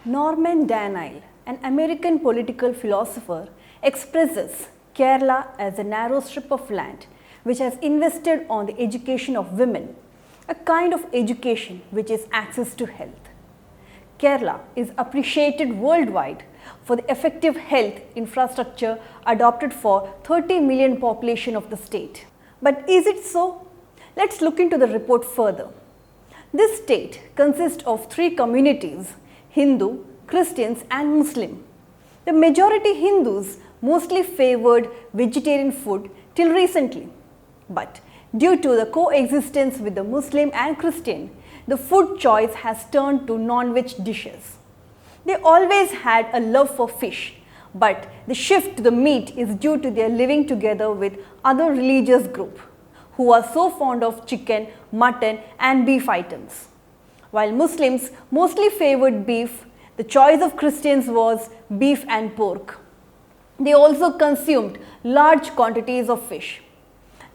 Norman Daniel, an American political philosopher, expresses Kerala as a narrow strip of land which has invested on the education of women, a kind of education which is access to health. Kerala is appreciated worldwide for the effective health infrastructure adopted for 30 million population of the state. But is it so? Let's look into the report further. This state consists of three communities: Hindu, Christians and Muslim. The majority Hindus mostly favored vegetarian food till recently. But due to the coexistence with the Muslim and Christian, the food choice has turned to non-veg dishes. They always had a love for fish, but the shift to the meat is due to their living together with other religious groups who are so fond of chicken, mutton and beef items. While Muslims mostly favored beef, the choice of Christians was beef and pork. They also consumed large quantities of fish.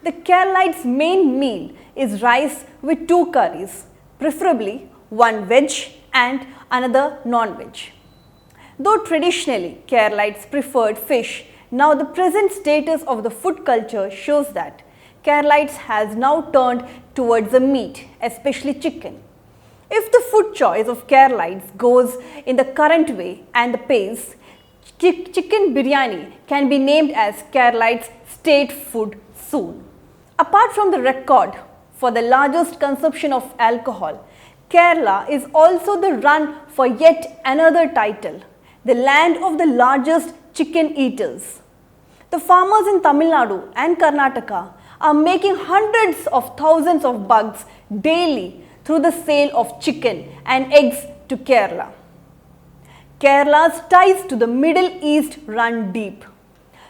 The Keralites' main meal is rice with two curries, preferably one veg and another non-veg. Though traditionally Keralites preferred fish, now the present status of the food culture shows that Keralites has now turned towards the meat, especially chicken. If the food choice of Keralites goes in the current way and the pace, chicken biryani can be named as Keralites' state food soon. Apart from the record for the largest consumption of alcohol, Kerala is also the run for yet another title, the land of the largest chicken eaters. The farmers in Tamil Nadu and Karnataka are making hundreds of thousands of bucks daily through the sale of chicken and eggs to Kerala. Kerala's ties to the Middle East run deep.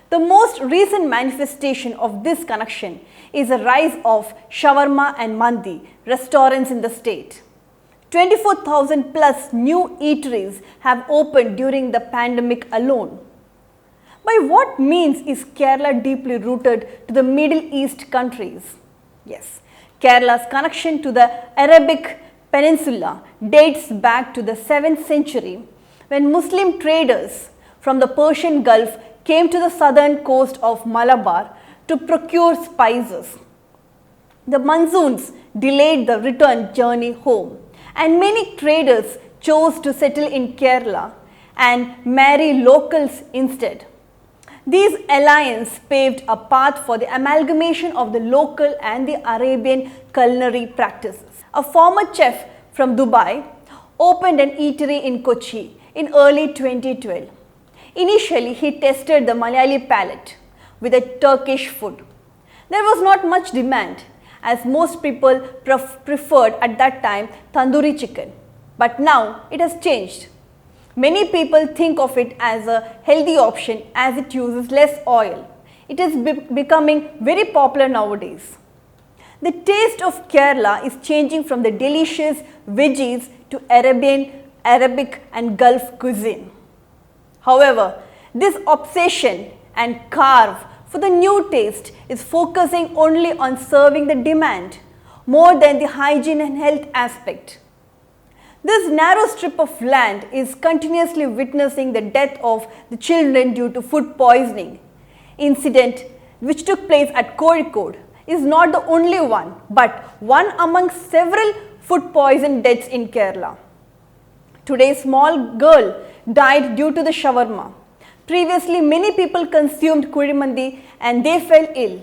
The most recent manifestation of this connection is the rise of shawarma and mandi restaurants in the state. 24,000 plus new eateries have opened during the pandemic alone. By what means is Kerala deeply rooted to the Middle East countries? Yes, Kerala's connection to the Arabic Peninsula dates back to the 7th century when Muslim traders from the Persian Gulf came to the southern coast of Malabar to procure spices. The monsoons delayed the return journey home, and many traders chose to settle in Kerala and marry locals instead. These alliances paved a path for the amalgamation of the local and the Arabian culinary practices. A former chef from Dubai opened an eatery in Kochi in early 2012. Initially, he tested the Malayali palate with a Turkish food. There was not much demand, as most people preferred at that time tandoori chicken. But now it has changed. Many people think of it as a healthy option as it uses less oil. It is becoming very popular nowadays. The taste of Kerala is changing from the delicious veggies to Arabic and Gulf cuisine. However, this obsession and carve for the new taste is focusing only on serving the demand more than the hygiene and health aspect. This narrow strip of land is continuously witnessing the death of the children due to food poisoning. Incident which took place at Kozhikode is not the only one, but one among several food poison deaths in Kerala. Today, a small girl died due to the shawarma. Previously, many people consumed kurimandi and they fell ill.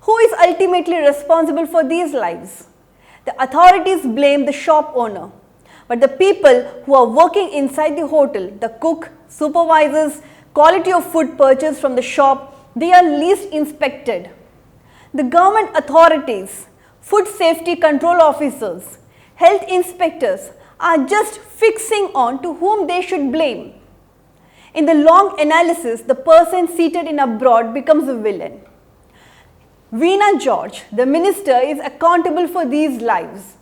Who is ultimately responsible for these lives? The authorities blame the shop owner. But the people who are working inside the hotel, the cook, supervisors, quality of food purchased from the shop, they are least inspected. The government authorities, food safety control officers, health inspectors are just fixing on to whom they should blame. In the long analysis, the person seated in abroad becomes a villain. Veena George, the minister, is accountable for these lives.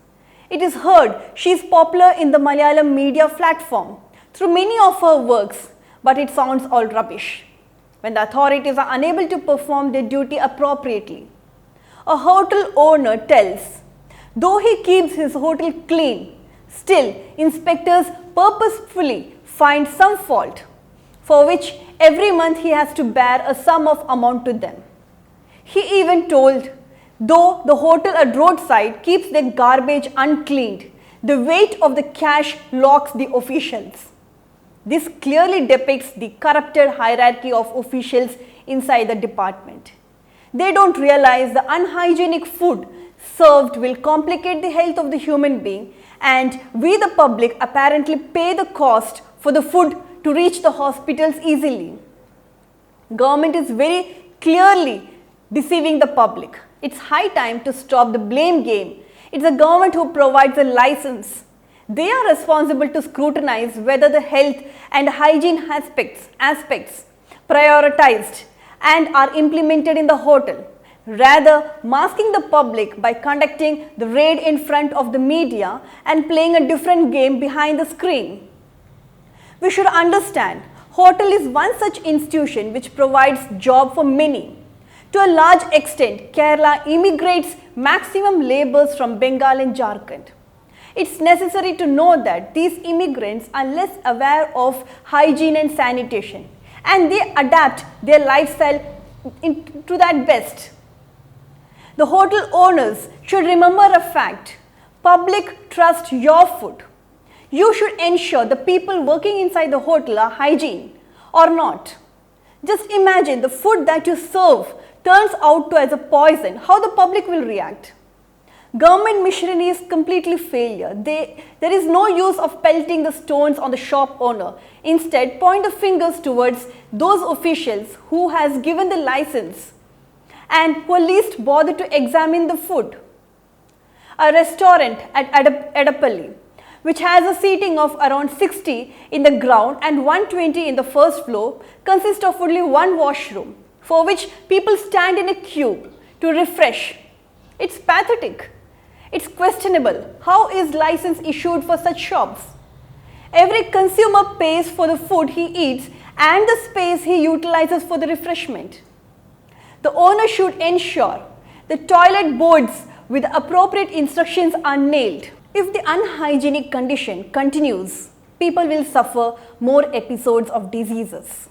It is heard she is popular in the Malayalam media platform through many of her works, but it sounds all rubbish when the authorities are unable to perform their duty appropriately. A hotel owner tells, though he keeps his hotel clean, Still, inspectors purposefully find some fault, for which every month he has to bear a sum of amount to them. He even told, though the hotel at roadside keeps their garbage uncleaned, the weight of the cash locks the officials. This clearly depicts the corrupted hierarchy of officials inside the department. They don't realize the unhygienic food served will complicate the health of the human being, and we the public apparently pay the cost for the food to reach the hospitals easily. Government is very clearly deceiving the public. It's high time to stop the blame game. It's the government who provides the license. They are responsible to scrutinize whether the health and hygiene aspects prioritized and are implemented in the hotel, rather masking the public by conducting the raid in front of the media and playing a different game behind the screen. We should understand, hotel is one such institution which provides job for many. To a large extent, Kerala immigrates maximum laborers from Bengal and Jharkhand. It's necessary to know that these immigrants are less aware of hygiene and sanitation, and they adapt their lifestyle to that best. The hotel owners should remember a fact: public trust your food. You should ensure the people working inside the hotel are hygiene or not. Just imagine the food that you serve turns out to as a poison, how the public will react. Government machinery is completely failure. There is no use of pelting the stones on the shop owner. Instead, point the fingers towards those officials who has given the license and who are least bothered to examine the food. A restaurant at Edapalli, which has a seating of around 60 in the ground and 120 in the first floor, consists of only one washroom, for which people stand in a queue to refresh. It's pathetic. It's questionable. How is license issued for such shops? Every consumer pays for the food he eats and the space he utilizes for the refreshment. The owner should ensure the toilet boards with appropriate instructions are nailed. If the unhygienic condition continues, people will suffer more episodes of diseases.